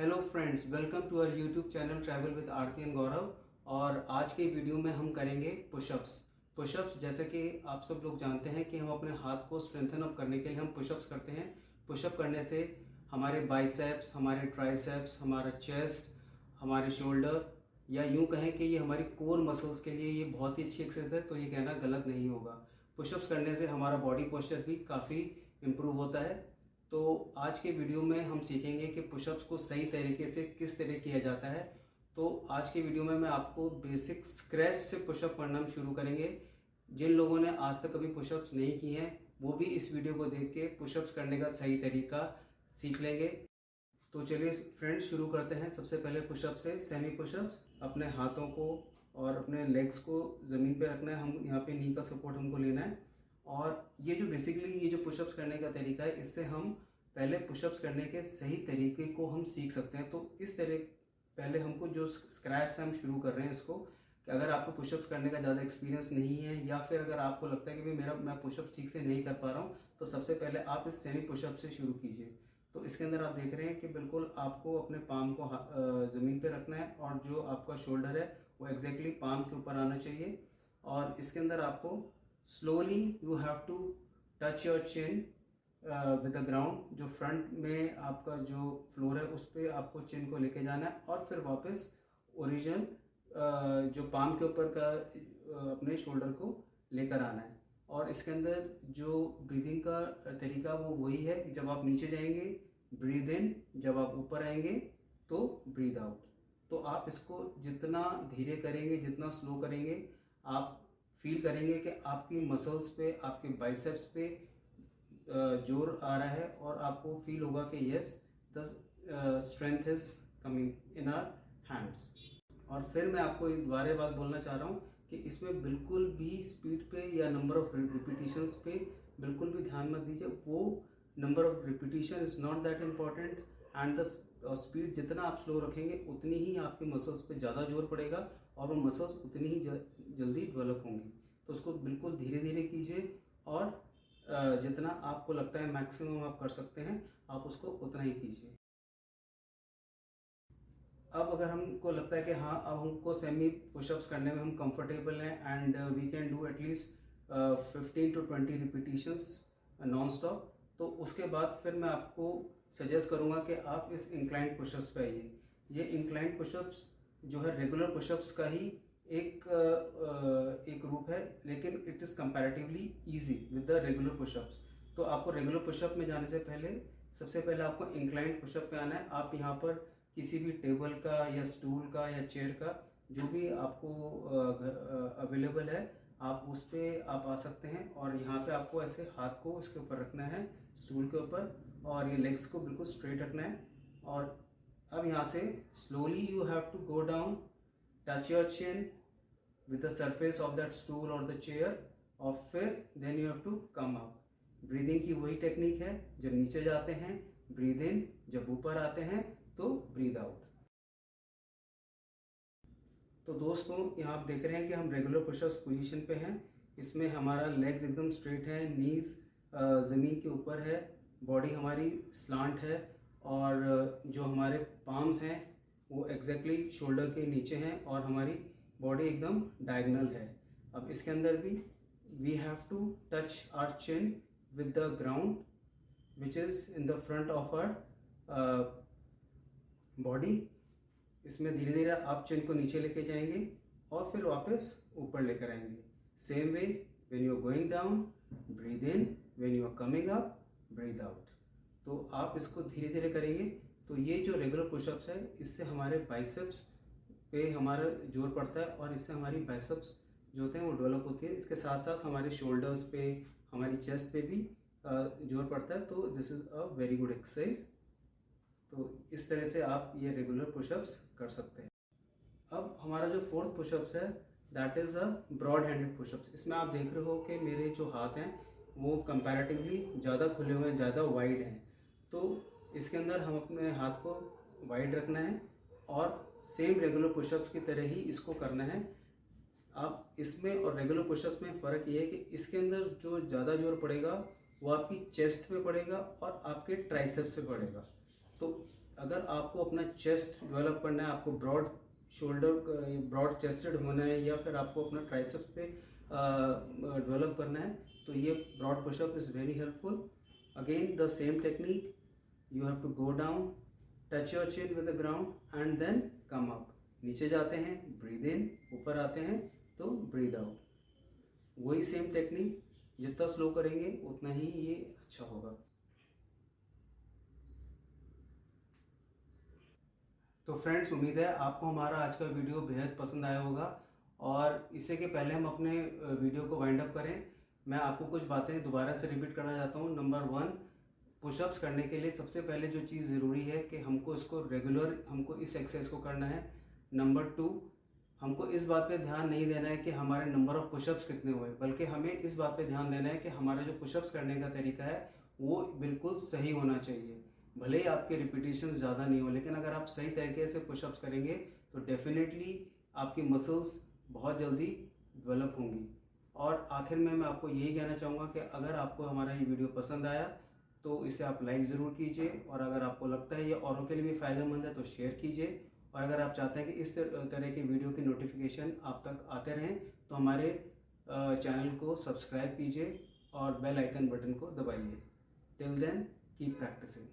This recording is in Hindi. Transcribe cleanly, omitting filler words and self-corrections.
Hello friends, welcome to our YouTube channel travel with Aarti and Gaurav. और आज के वीडियो में हम करेंगे पुशअप्स जैसे कि आप सब लोग जानते हैं कि हम अपने हाथ को स्ट्रेंथन अप करने के लिए हम पुशअप्स करते हैं। पुशअप करने से हमारे बाइसेप्स, हमारे ट्राइसेप्स, हमारा चेस्ट, हमारे शोल्डर या यूं कहें कि ये हमारी कोर मसल्स के लिए ये बहुत ही अच्छी एक्सरसाइज है, तो ये कहना गलत नहीं होगा। पुशअप्स करने से हमारा बॉडी पोस्चर भी काफ़ी इम्प्रूव होता है। तो आज के वीडियो में हम सीखेंगे कि पुशअप्स को सही तरीके से किस तरह किया जाता है। तो आज के वीडियो में मैं आपको बेसिक स्क्रैच से पुशअप करना शुरू करेंगे। जिन लोगों ने आज तक कभी पुशअप्स नहीं किए हैं वो भी इस वीडियो को देख के पुशअप्स करने का सही तरीका सीख लेंगे। तो चलिए फ्रेंड्स, शुरू करते हैं। सबसे पहले पुशअप से सेमी पुशअप्स। अपने हाथों को और अपने लेग्स को ज़मीन पे रखना है। हम यहाँ पे नी का सपोर्ट हमको लेना है। और ये जो बेसिकली ये जो पुशअप्स करने का तरीका है, इससे हम पहले पुशअप्स करने के सही तरीके को हम सीख सकते हैं। तो इस तरह पहले हमको जो स्क्रैच से हम शुरू कर रहे हैं इसको, कि अगर आपको पुशअप्स करने का ज़्यादा एक्सपीरियंस नहीं है या फिर अगर आपको लगता है कि भाई मैं पुशअप्स ठीक से नहीं कर पा रहा हूँ, तो सबसे पहले आप इस सेमी पुशअप से शुरू कीजिए। तो इसके अंदर आप देख रहे हैं कि बिल्कुल आपको अपने पाम को ज़मीन पे रखना है और जो आपका शोल्डर है वो एग्जैक्टली पाम के ऊपर आना चाहिए। और इसके अंदर आपको slowly you have to touch your chin with the ground. जो फ्रंट में आपका जो फ्लोर है उस पर आपको चिन को लेके जाना है और फिर वापस ओरिजिनल जो पाम के ऊपर का अपने शोल्डर को लेकर आना है। और इसके अंदर जो ब्रीदिंग का तरीका वो वही है कि जब आप नीचे जाएंगे ब्रीद इन, जब आप ऊपर आएंगे तो ब्रीद आउट। तो आप इसको जितना धीरे करेंगे, जितना स्लो करेंगे, आप फील करेंगे कि आपकी मसल्स पे, आपके बाइसेप्स पे जोर आ रहा है और आपको फील होगा कि yes the strength is coming in our hands. और फिर मैं आपको एक दोबारा बात बोलना चाह रहा हूँ कि इसमें बिल्कुल भी स्पीड पे या नंबर ऑफ रिपीटिशंस पे बिल्कुल भी ध्यान मत दीजिए। वो number of repetition is not that important, and the speed जितना आप स्लो रखेंगे उतनी ही आपके मसल्स पे ज़्यादा जोर पड़ेगा और वो मसल्स उतनी ही जल्दी डेवलप होंगी। तो उसको बिल्कुल धीरे धीरे कीजिए और जितना आपको लगता है मैक्सिमम आप कर सकते हैं, आप उसको उतना ही कीजिए। अब अगर हमको लगता है कि हाँ अब हमको सेमी पुशअप्स करने में हम कंफर्टेबल हैं and we can do at least 15 to 20 repetitions non stop, तो उसके बाद फिर मैं आपको सजेस्ट करूँगा कि आप इस इंक्लाइंड पुशअप्स पे आइए। ये इंक्लाइंड पुशअप्स जो है रेगुलर पुशअप्स का ही एक रूप है, लेकिन it is comparatively easy with the regular pushups. तो आपको रेगुलर पुशअप में जाने से पहले सबसे पहले आपको इंक्लाइंड पुशअप पे आना है। आप यहाँ पर किसी भी टेबल का या स्टूल का या चेयर का जो भी आपको अवेलेबल है, आप उस पर आप आ सकते हैं। और यहाँ पे आपको ऐसे हाथ को इसके ऊपर रखना है, स्टूल के ऊपर, और ये लेग्स को बिल्कुल स्ट्रेट रखना है। और अब यहाँ से slowly you have to go down, touch your chin with the surface of that stool or the chair, और फिर then you have to come up। Breathing की वही टेक्निक है, जब नीचे जाते हैं ब्रीद इन, जब ऊपर आते हैं तो ब्रीद आउट। तो दोस्तों यहाँ आप देख रहे हैं कि हम रेगुलर पुशअप्स पोजीशन पे हैं। इसमें हमारा लेग्स एकदम स्ट्रेट है, नीज ज़मीन के ऊपर है, बॉडी हमारी स्लांट है और जो हमारे पाम्स हैं वो एग्जैक्टली शोल्डर के नीचे हैं और हमारी बॉडी एकदम डायगनल है। अब इसके अंदर भी we have to touch our chin with the ground which is in the front of our body. इसमें धीरे धीरे आप चिन को नीचे लेके जाएंगे और फिर वापस ऊपर लेकर आएंगे। Same way when you are going down breathe in, when you are coming up breathe out. तो आप इसको धीरे धीरे करेंगे। तो ये जो रेगुलर पुशअप्स है इससे हमारे बाइसेप्स पे हमारा जोर पड़ता है और इससे हमारी बाइसेप्स जो होते हैं वो डेवलप होती है। इसके साथ साथ हमारे शोल्डर्स पे, हमारी चेस्ट पे भी जोर पड़ता है। तो this is a very good exercise. तो इस तरह से आप ये रेगुलर पुशअप्स कर सकते हैं। अब हमारा जो फोर्थ पुशअप्स है that is a broad handed pushups. इसमें आप देख रहे हो कि मेरे जो हाथ हैं वो कंपैरेटिवली ज़्यादा खुले हुए हैं, ज़्यादा वाइड हैं। तो इसके अंदर हम अपने हाथ को वाइड रखना है और सेम रेगुलर पुशअप्स की तरह ही इसको करना है। आप इसमें और रेगुलर पुशअप्स में फ़र्क ये है कि इसके अंदर जो ज़्यादा जोर पड़ेगा वो आपकी चेस्ट पे पड़ेगा और आपके ट्राइसेप्स पे पड़ेगा। तो अगर आपको अपना चेस्ट डेवलप करना है, आपको ब्रॉड शोल्डर ब्रॉड चेस्टेड होना है, या फिर आपको अपना ट्राइसेप्स पे डेवलप करना है, तो ये broad pushup is very helpful. Again the same technique, you have to go down, touch your chin with the ground and then come up. नीचे जाते हैं, ब्रीद इन, ऊपर आते हैं तो ब्रीद आउट। वही सेम टेक्निक, जितना स्लो करेंगे उतना ही ये अच्छा होगा। तो फ्रेंड्स, उम्मीद है आपको हमारा आज का वीडियो बेहद पसंद आया होगा। और इससे के पहले हम अपने वीडियो को वाइंड अप करें, मैं आपको कुछ बातें दोबारा से रिपीट करना चाहता हूँ। नंबर 1, पुशअप्स करने के लिए सबसे पहले जो चीज़ ज़रूरी है कि हमको इस एक्सरसाइज को करना है। नंबर 2, हमको इस बात पे ध्यान नहीं देना है कि हमारे नंबर ऑफ़ पुशअप्स कितने हुए, बल्कि हमें इस बात पे ध्यान देना है कि हमारा जो पुशअप्स करने का तरीका है वो बिल्कुल सही होना चाहिए। भले ही आपके रिपीटेशन ज़्यादा नहीं हो, लेकिन अगर आप सही तरीके से पुशअप्स करेंगे तो डेफिनेटली आपकी मसल्स बहुत जल्दी डेवलप होंगी। और आखिर में मैं आपको यही कहना चाहूँगा कि अगर आपको हमारा ये वीडियो पसंद आया तो इसे आप लाइक ज़रूर कीजिए, और अगर आपको लगता है ये औरों के लिए भी फ़ायदेमंद है तो शेयर कीजिए। और अगर आप चाहते हैं कि इस तरह के वीडियो की नोटिफिकेशन आप तक आते रहें तो हमारे चैनल को सब्सक्राइब कीजिए और बेल आइकन बटन को दबाइए। Till then, keep practising.